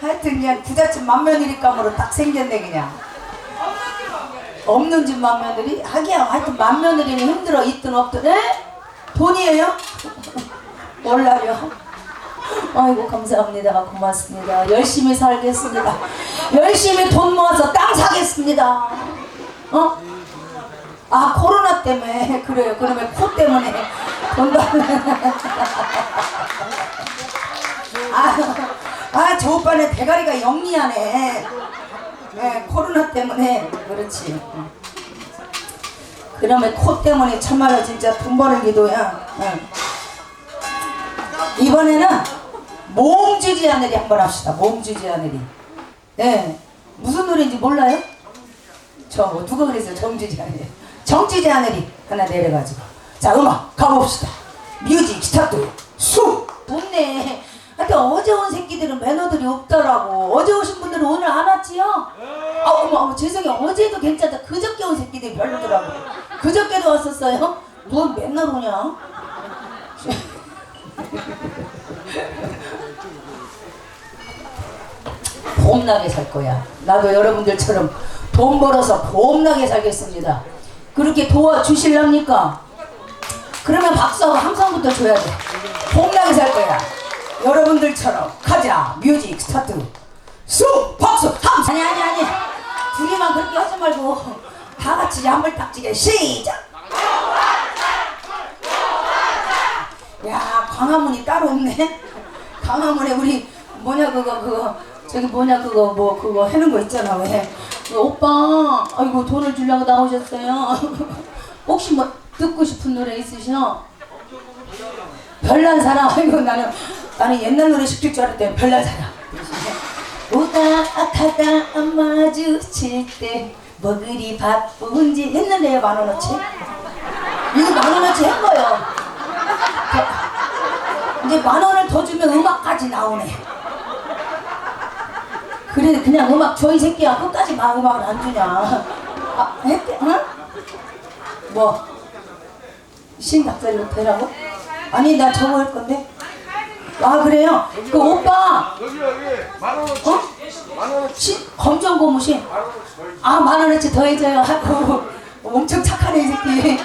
하여튼 그냥 부잣집 맏며느리감으로 딱 생겼네 그냥. 없는 집 맏며느리? 하기야 하여튼 맏며느리는 힘들어. 있든 없든. 에? 돈이에요? 몰라요. 아이고 감사합니다. 고맙습니다. 열심히 살겠습니다. 열심히 돈 모아서 땅 사겠습니다. 어? 아 코로나 때문에 그래요. 그러면 코 때문에 돈 받는 저 오빠는 대가리가 영리하네. 네, 코로나 때문에 그렇지. 그러면 코 때문에 참말로 진짜 돈 버는 기도야. 이번에는 몸주지 하늘이 한번 합시다. 몸주지 하늘이. 네. 무슨 노래인지 몰라요? 저 누가 그랬어요? 정주지 하늘이. 정주지 하늘이 하나 내려가지고. 자 음악 가봅시다. 뮤직 스타트. 수. 좋네. 하여튼 어제 온 새끼들은 매너들이 없더라고. 어제 오신 분들은 오늘 안 왔지요? 어머 죄송해요. 어제도 괜찮다. 그저께 온 새끼들이 별로더라고. 그저께도 왔었어요? 넌 맨날 오냐? 봄나게 살 거야. 나도 여러분들처럼 돈 벌어서 봄나게 살겠습니다. 그렇게 도와주실랍니까? 그러면 박수하고 함성부터 줘야 돼. 봄나게 살 거야. 여러분들처럼 가자. 뮤직 스타트. 수 박수 함성. 아니 둘이만 그렇게 하지 말고 다 같이 야물딱지게 시작. 야 광화문이 따로 없네. 광화문에 우리 뭐냐 그거 저기 뭐냐 그거 해는 거 있잖아. 왜 오빠 아이고 돈을 주려고 나오셨어요. 혹시 뭐 듣고 싶은 노래 있으시나? 별난 사람. 아이고 나는 옛날 노래 시킬 줄 알았대. 별난 사람. 오다가다 마주칠 때 뭐 그리 바쁜지 했는데요. 10,000원어치 이거 10,000원어치 한 거요. 이제 10,000원을 더 주면 음악까지 나오네. 그래 그냥 음악 줘 이 새끼야. 끝까지 막 음악을 안 주냐. 했대? 응? 뭐 신각살로 되라고? 아니 나 저거 할 건데. 아 그래요? 그 오빠 여기 10,000원어치. 10,000원어치. 검정 고무신. 10,000원어치 더 해줘요. 하고 엄청 착하네 이 새끼.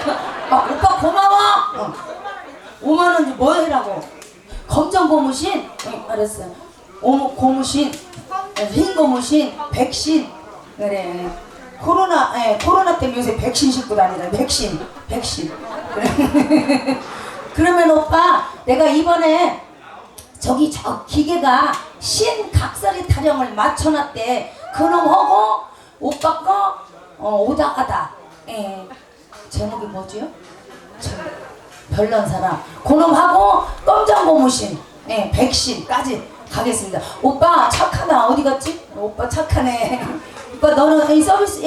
오빠 고마워. 50,000원 뭐 해라고? 검정 고무신. 알았어. 고무신, 흰 고무신, 백신. 그래. 코로나 때문에 요새 백신 싣고 다니라. 백신. 그러면 오빠 내가 이번에 저기 저 기계가 신각설이 타령을 맞춰놨대. 그놈하고 오빠 거 오다가다. 제목이 뭐지요? 별난 사람. 그놈하고 검정 고무신, 백신까지 가겠습니다. 오빠 착하다. 어디 갔지? 오빠 착하네. 오빠 너는 서비스.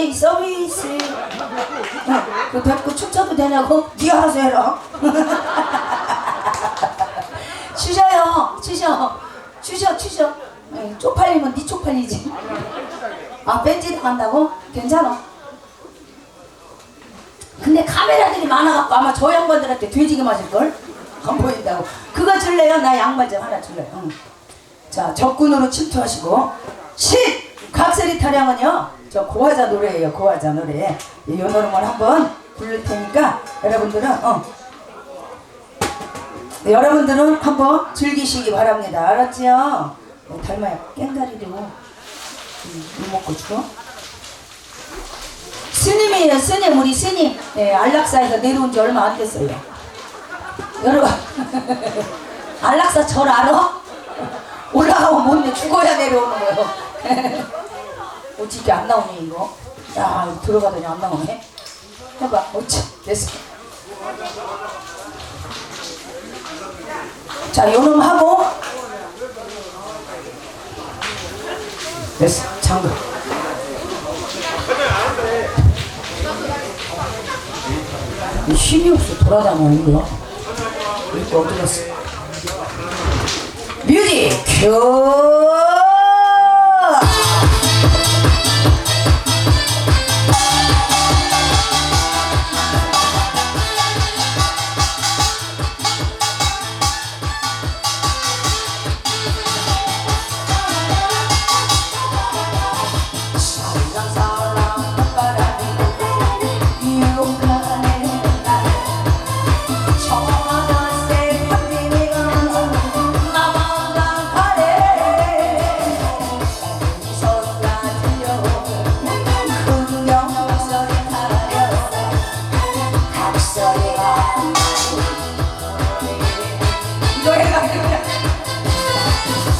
그 됐고 춤춰도 되냐고? 네가 알아서 해라. 추셔. 쪽팔리면 네 쪽팔리지. 뺀지 나간다고? 괜찮아. 근데 카메라들이 많아갖고 아마 저 양반들한테 돼지게 맞을걸? 안 보인다고. 그거 줄래요? 나 양말 좀 하나 줄래요? 응. 자 적군으로 침투하시고. 각설이 타령은요 저 고화자 노래예요. 고화자 노래. 이 노래만 한번 부를 테니까 여러분들은 한번 즐기시기 바랍니다. 알았지요? 닮아요. 깽다리로 이먹고 주고. 스님이에요. 스님. 우리 스님. 안락사에서 내려온 지 얼마 안 됐어요. 여러분 안락사 절 알아? 올라가면 못내. 죽어야 내려오는 거예요. 어찌게 안 나오네 이거. 야 이거 들어가더니 안 나오네. 해봐. 됐어. 자 요놈 하고 됐어. 잠깐 힘이 없어. 돌아다녀 이거. 이거 어디 갔어? 뮤직 큐.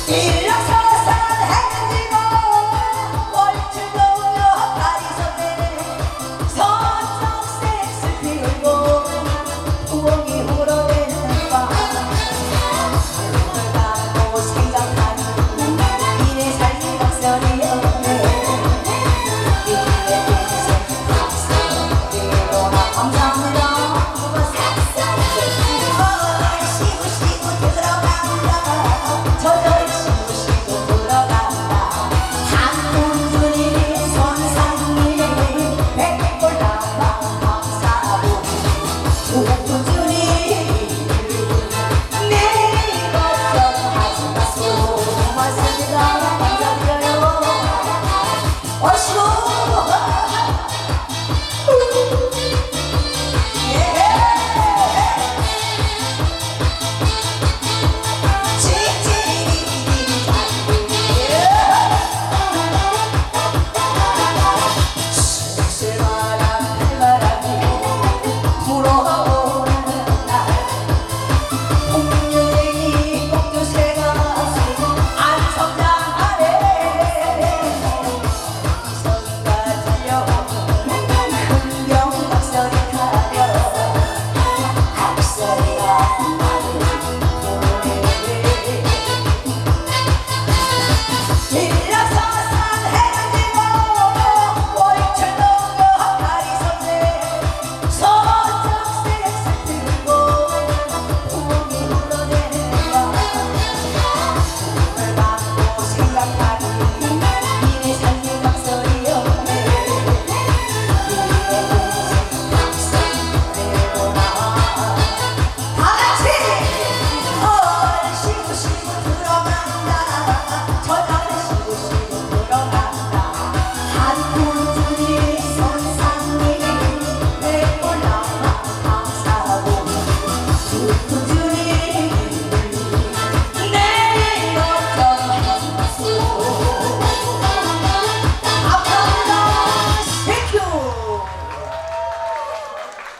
일렁서서 해지고 월출동요 다리선에 서쪽 색을 피우고 부엌이 울어대는 밤 눈을 감고 생각하는 이내 삶의 박설이여 이내 인생 박설이로나 감사합니다. 쉬고 쉬고 들어간다 저절 쉬고 쉬고 들어간다 한군주님 손상님 백골나방 감사하고 우군주님 내 걱정하지 마시오 고맙습니다. 감사드려요. 어시고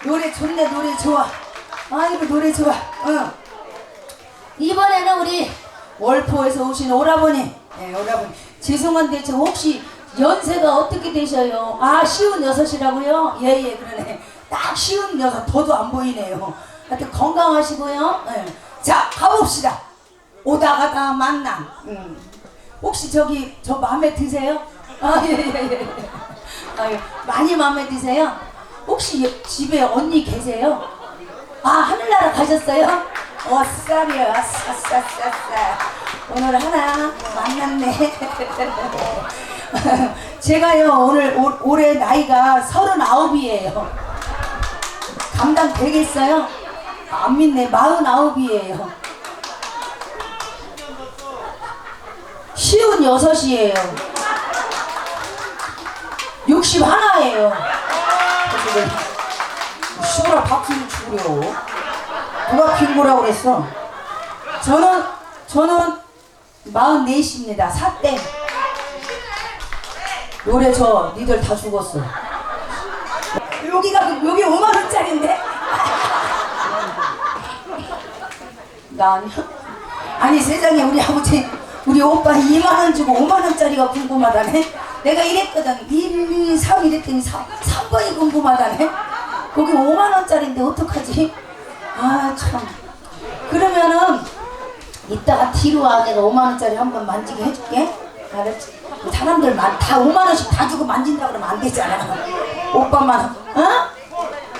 노래 좋네. 노래 좋아. 아이고 노래 좋아. 응. 이번에는 우리 월포에서 오신 오라버니. 네, 오라버니. 죄송한데 저 혹시 연세가 어떻게 되셔요? 아, 쉬운 여섯이라고요? 예예, 그러네. 딱 쉬운 여섯. 더도 안 보이네요. 하여튼 건강하시고요. 네. 자, 가봅시다. 오다 가다 만남. 혹시 저기 저 마음에 드세요? 아, 예. 아유, 많이 마음에 드세요? 혹시 집에 언니 계세요? 아, 하늘나라 가셨어요? 어싸리요. 싸싸싸싸. 오늘 하나 만났네. 제가요 올해 나이가 39이에요. 감당 되겠어요? 안 믿네. 49이에요. 쉬운 6이에요. 61예요. 시골아 박수를 주구려. 누가 핑구라고 그랬어? 저는 44입니다. 사땡. 노래 저 니들 다 죽었어. 여기 5만원짜리인데? 나 아니 세상에 우리 아버지 우리 오빠 2만원 주고 5만원짜리가 궁금하다네. 내가 이랬거든. 1, 2, 3 이랬더니 3번이 궁금하다네. 거기 5만원짜리인데 어떡하지? 아 참. 그러면은 이따가 뒤로 와. 내가 5만원짜리 한번 만지게 해줄게. 알았지? 사람들 다 5만원씩 다 주고 만진다 그러면 안 되잖아. 오빠만. 어?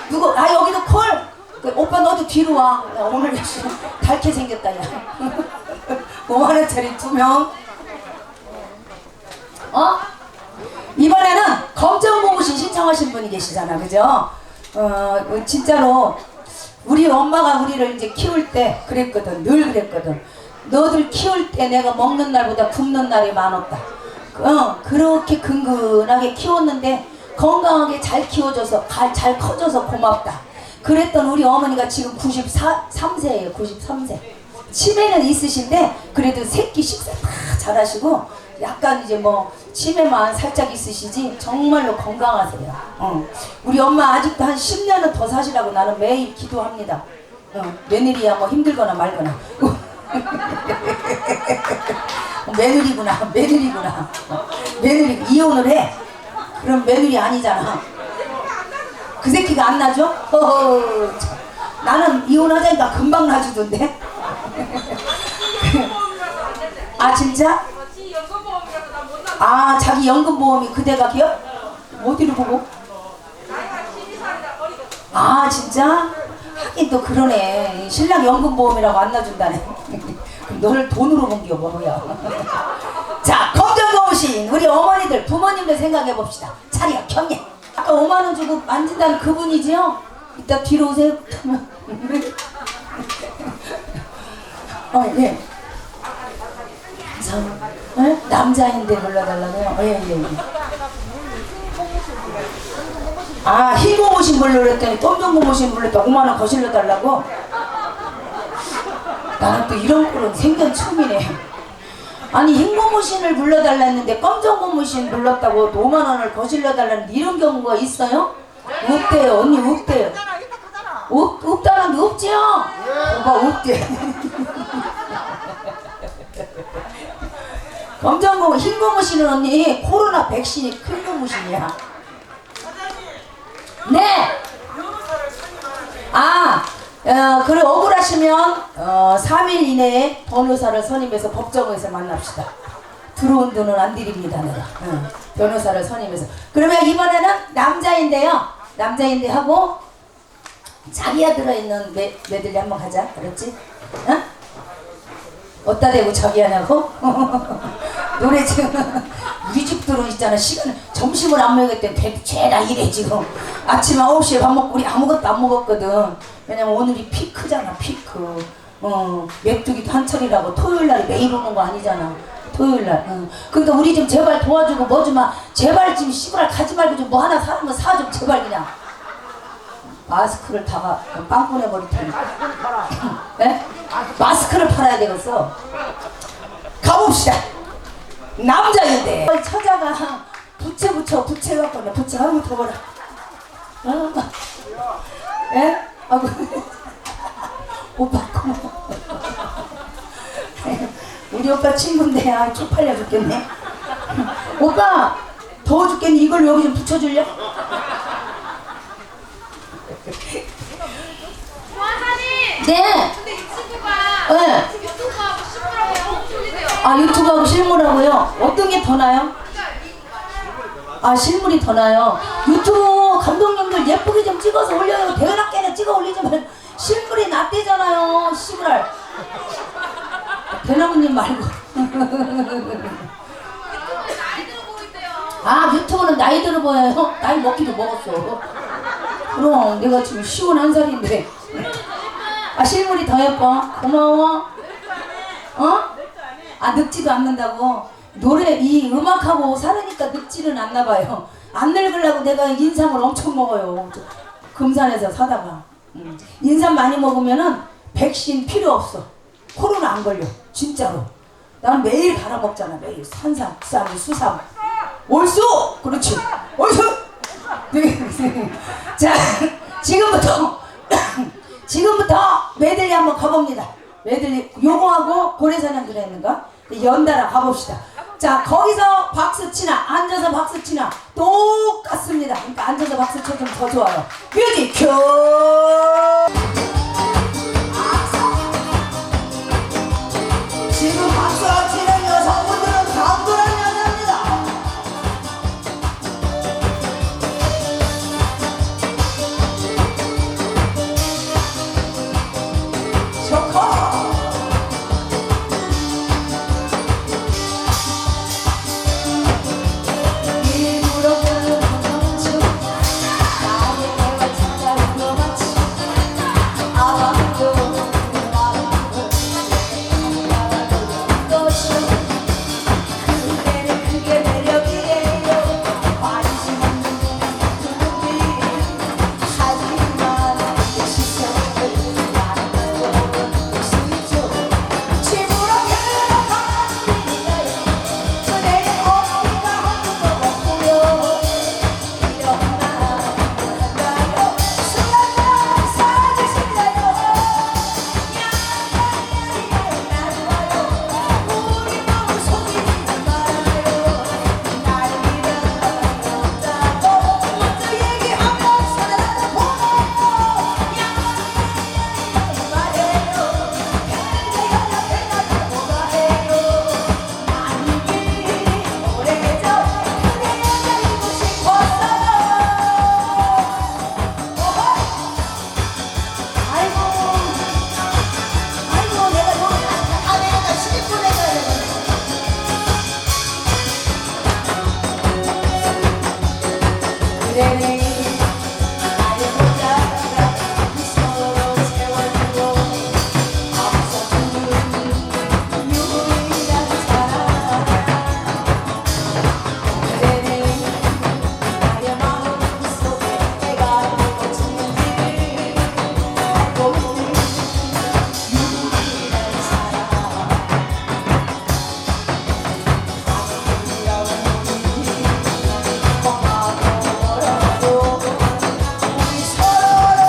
누구? 아 여기도 콜. 오빠 너도 뒤로 와. 야, 오늘 닳게 생겼다 야. 5만원짜리 2명. 어? 이번에는 검정고무신 신청하신 분이 계시잖아. 그죠? 진짜로 우리 엄마가 우리를 이제 키울 때 그랬거든. 늘 그랬거든. 너들 키울 때 내가 먹는 날보다 굶는 날이 많았다. 그렇게 근근하게 키웠는데 건강하게 잘 키워줘서 잘 커져서 고맙다. 그랬던 우리 어머니가 지금 93세예요. 93세. 치매는 있으신데 그래도 새끼 식사 다 잘하시고 약간 이제 뭐 치매만 살짝 있으시지 정말로 건강하세요. 우리 엄마 아직도 한 10년은 더 사시라고 나는 매일 기도합니다. 며느리야 뭐 힘들거나 말거나. 며느리구나. 며느리 이혼을 해. 그럼 며느리 아니잖아. 그 새끼가 안 나죠? 허허. 참. 나는 이혼하자니까 금방 나주던데. 아 진짜? 아 자기 연금보험이 그대가 기억? 어디로 보고? 아 진짜? 하긴 또 그러네. 신랑 연금보험이라고 안 놔준다네. 너를 돈으로 본겨 뭐야. 자 검정고무신 우리 어머니들 부모님들 생각해 봅시다. 차리가 경례. 아까 5만원 주고 만진다는 그분이지요? 이따 뒤로 오세요. 예. 네? 남자인데 불러달라고요? 예. 아 흰고무신 불러랬더니 검정고무신 불렀다 5만원 거실러 달라고? 나는 또 이런 꼴은 생전 처음이네. 아니 흰고무신을 불러달랐는데 검정고무신 불렀다고 5만원을 거실러 달라는데 이런 경우가 있어요? 없대요 언니 없대요. 없다는데 없지요? 뭐가 없대. 흰고무신은 언니 코로나 백신이 큰 고무신이야. 네. 그래 억울하시면 3일 이내에 변호사를 선임해서 법정에서 만납시다. 들어온 돈은 안 드립니다. 내가. 변호사를 선임해서. 그러면 이번에는 남자인데 하고 자기야 들어있는 메들리 한번 가자. 그렇지? 어? 어디다 대고 자기야냐고? 노래 지금 우리 집 들어있잖아. 시간 점심을 안 먹었대. 죄다 이래 지금. 아침 9시에 밥 먹고 우리 아무것도 안 먹었거든. 왜냐면 오늘이 피크잖아. 피크. 메뚜기도 한철이라고 토요일날에 매일 오는 거 아니잖아. 토요일날. 그러니까 우리 좀 제발 도와주고 뭐 좀 제발 좀 시골 가지 말고 좀 뭐 하나 사는 거 사 좀 제발 그냥. 마스크를 다가 빵 꺼내버릴 테니까. 네? 마스크를 팔아야 되겠어. 가봅시다. 남자인데 처자가 부채 갖고 나 부채 한번 더 봐라. 예? 아이고 오빠 고마워. 우리 오빠 친구인데 쪽팔려 죽겠네. 오빠 더워 죽겠니? 이걸 여기 좀 붙여줄래? 네. 근데 이 친구가 네. 지금 유튜브하고 실무라고 틀리대요. 유튜브하고 실물하고요. 어떤 게 더 나요? 실물이 더 나요. 유튜브 감독님들 예쁘게 좀 찍어서 올려요. 대낮게는 찍어 올리지 말고 실물이 낫대잖아요. 시부랄. 대나무님 말고. 유튜브는 나이 들어 보여요. 나이 먹기도 먹었어. 그럼 내가 지금 51살인데. 실물이 더 예뻐. 고마워. 늙지도 않는다고. 노래 이 음악하고 살으니까 늙지는 않나봐요. 안 늙으려고 내가 인삼을 엄청 먹어요. 금산에서 사다가. 인삼 많이 먹으면은 백신 필요 없어. 코로나 안 걸려. 진짜로. 난 매일 갈아 먹잖아. 매일 산삼, 쌀, 수삼. 올수! 그렇지. 올수! 자, 지금부터 메들리 한번 가봅니다. 메들리 요거하고 고래사냥 그랬는가? 연달아 가봅시다. 자 거기서 박수 치나 앉아서 박수 치나 똑같습니다. 그러니까 앉아서 박수 쳐주면 더 좋아요. 뮤직 큐. 지금 박수 치는 여성분들은 강도란 여자입니다. 그대는 나의 모자가 서로 채워주고 앞서주는 유일한 사랑 그대는 나의 마음속에 내가 꽂힌지 알고 있는 유일한 사랑 우리 서로를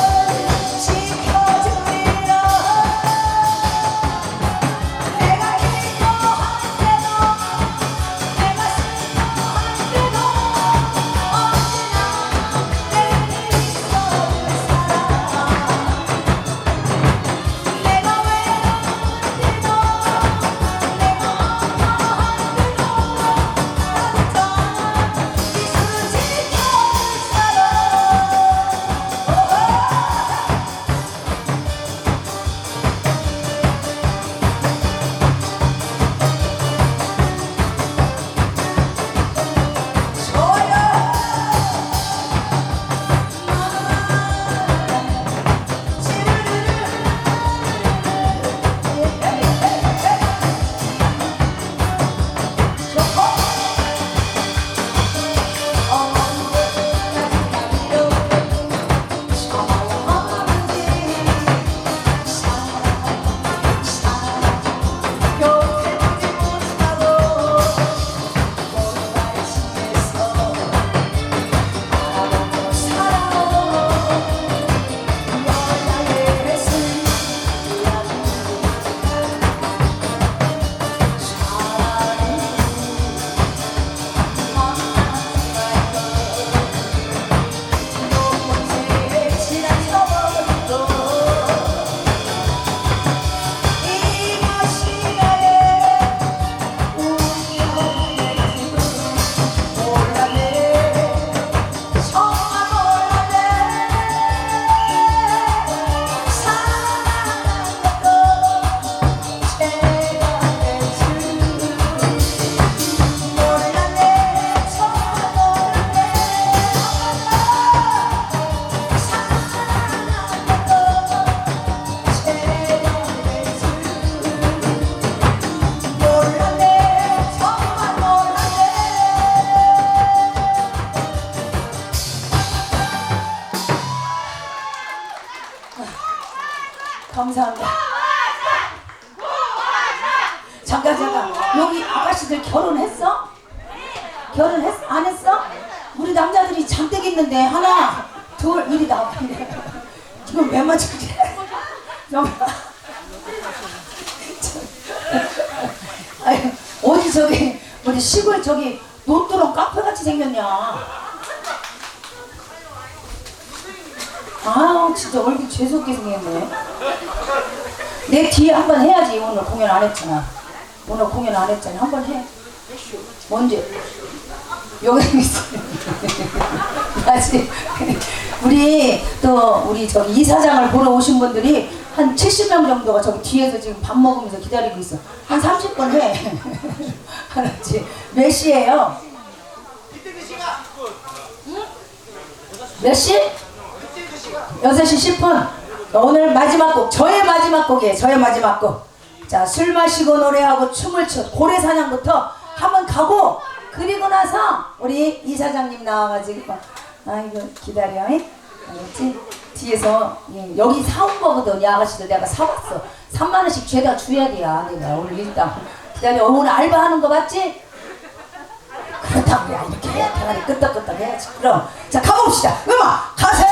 지켜주리라 내가 기뻐할 때도 내가 슬퍼할 때도 언제나 내 곁에 있어줄 사람 내가 외로울 때도 내가 아파할 때도 따뜻한 미소 지켜줄 사람 감사합니다. 잠깐 여기 아가씨들 결혼했어? 결혼했어? 안 했어? 우리 남자들이 잔뜩 있는데 하나 둘 이리 나왔네. 지금 왜 맞추지? 아유, 어디 저기 우리 시골 저기 논두렁 카페 같이 생겼냐? 아 진짜 얼굴 재수없게 생겼네. 내 뒤에 한번 해야지. 오늘 공연 안 했잖아. 오늘 공연 안 했잖아. 한번 해. 언제? 여기 있어. 아직 우리 또 우리 저기 이사장을 보러 오신 분들이 한 70명 정도가 저기 뒤에서 지금 밥 먹으면서 기다리고 있어. 한 30분 해. 알았지? 몇 시에요? 몇 시? 6시 10분. 오늘 마지막 곡, 저의 마지막 곡이에요. 저의 마지막 곡. 자, 술 마시고 노래하고 춤을 춰 고래사냥부터 한번 가고, 그리고 나서 우리 이사장님 나와가지고 아이고 기다려. 알겠지? 뒤에서 여기 사온 거거든. 이 아가씨들 내가 사왔어. 3만원씩 죄다 줘야 돼. 내가 오늘 일단 기다려. 오늘 알바하는 거 맞지? 그렇다고 야 이렇게 해야 대가리 끄떡끄떡 해야지. 그럼 자 가봅시다. 음악 가세.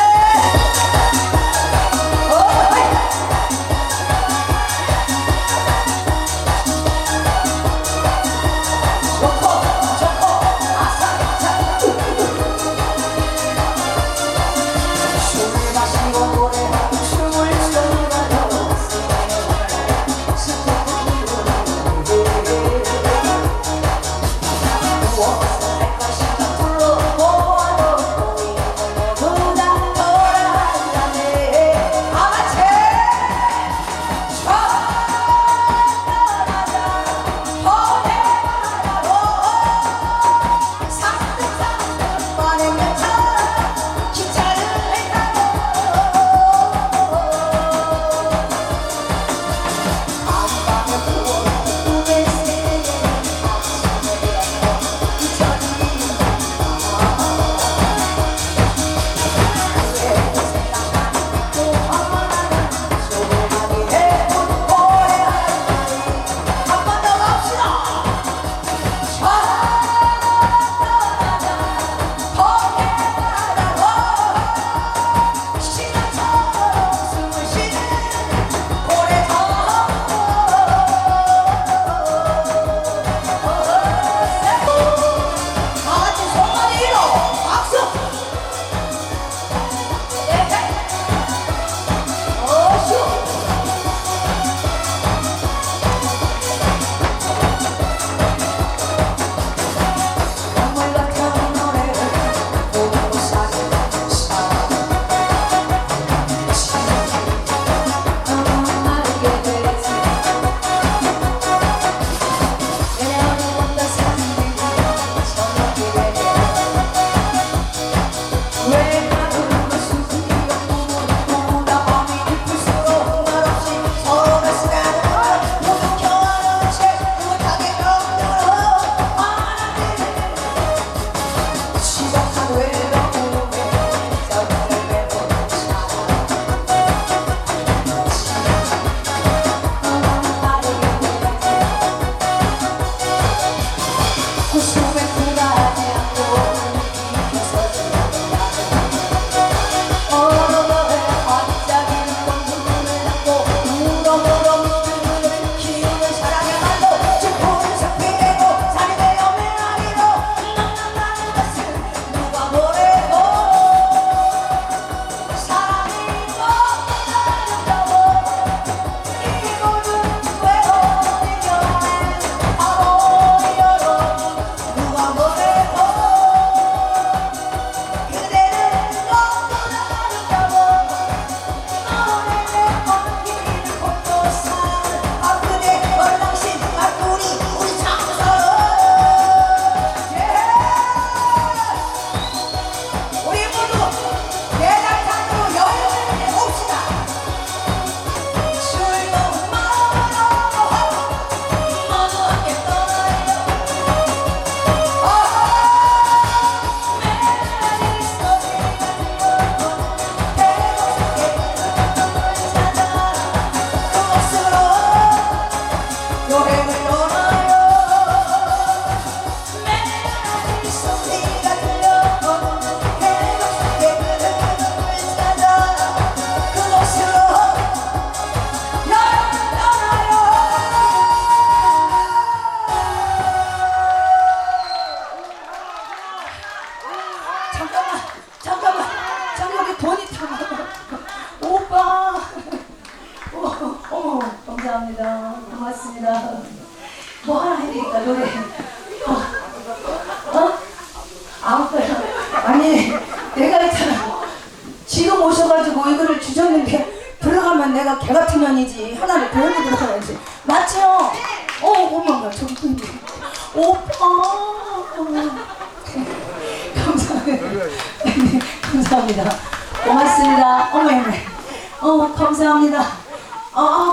아니 내가 있잖아. 지금 오셔가지고 이거를 주셨는데 들어가면 내가 개 같은 년이지. 하나를 배우고 들어가야지. 맞죠? 어머나 저기 또 있네. 오빠. 감사합니다. 네, 감사합니다. 고맙습니다. 어머, 감사합니다.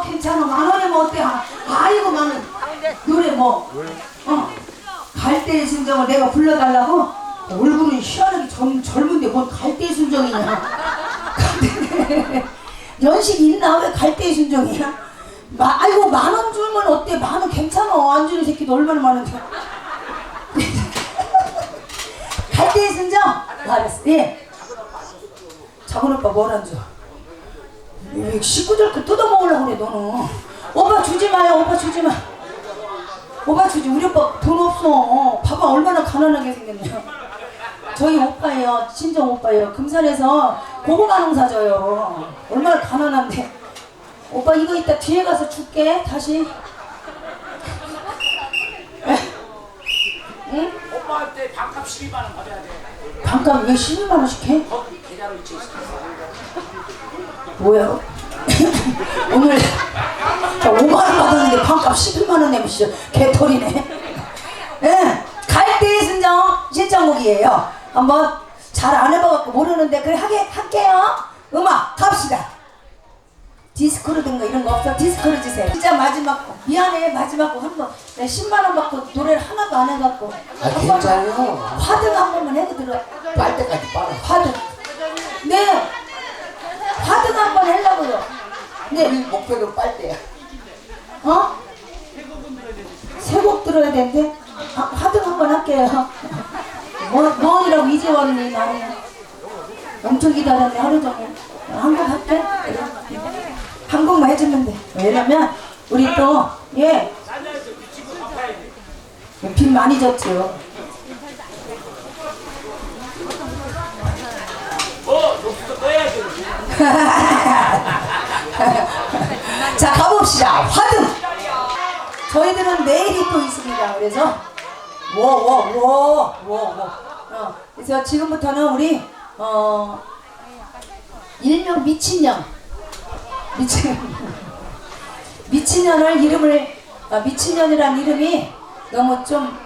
괜찮아. 10,000원이면 어때? 아이고, 만원. 노래 뭐? 갈대의 순정을 내가 불러달라고? 얼굴은 희한하게 젊은데 뭔 갈대의 순정이냐? 연식 있나? 왜 갈대의 순정이야? 아이고, 10,000원 주면 어때? 10,000원 괜찮아. 안 주는 새끼도 얼마나 많은데. 갈대의 순정? 알았어. 예. 작은 오빠 뭘 안 줘? 식구들 거 뜯어먹으려고 그래 너는. 오빠 주지 마요. 오빠 주지 마. 오빠 주지. 우리 오빠 돈 없어. 봐봐 얼마나 가난하게 생겼냐. 저희 오빠예요. 친정 오빠예요. 금산에서 고구마 농사 져요. 얼마나 가난한데. 오빠 이거 이따 뒤에 가서 줄게. 다시. 응? 오빠한테 반값 12만 원 받아야 돼. 반값 왜 12만 원씩 해? 거기 계좌로 있지. 뭐야? 오늘 5만 원 받았는데 반값 11만 원 내면 진짜 개털이네. 예, 갈대의 순정 신청곡이에요. 한번 잘 안 해봐갖고 모르는데 그래 할게요. 음악 갑시다. 디스코르든가 이런 거 없어? 디스코르 주세요. 진짜 마지막 거. 미안해 마지막 거 한번. 내가 10만 원 받고 노래를 하나도 안 해갖고. 괜찮아요. 화등 한 번만 해도 들어. 빨 때까지 빨아. 화등. 네. 화등 한 번 하려고요. 네. 우리 목표는 빨대야. 세 곡 들어야 되는데? 화등 한 번 할게요. 뭐이라고 이재원이 나는 엄청 기다렸네 하루 종일. 한 곡 할게. 한 곡만 해주면 돼. 왜냐면 우리 또 빚 많이 졌죠. 녹수도 떠야지. 자 가봅시다. 화등. 저희들은 내일이 또 있습니다. 그래서 그래서 지금부터는 우리 일명 미친년을 이름을 미친년이란 이름이 너무 좀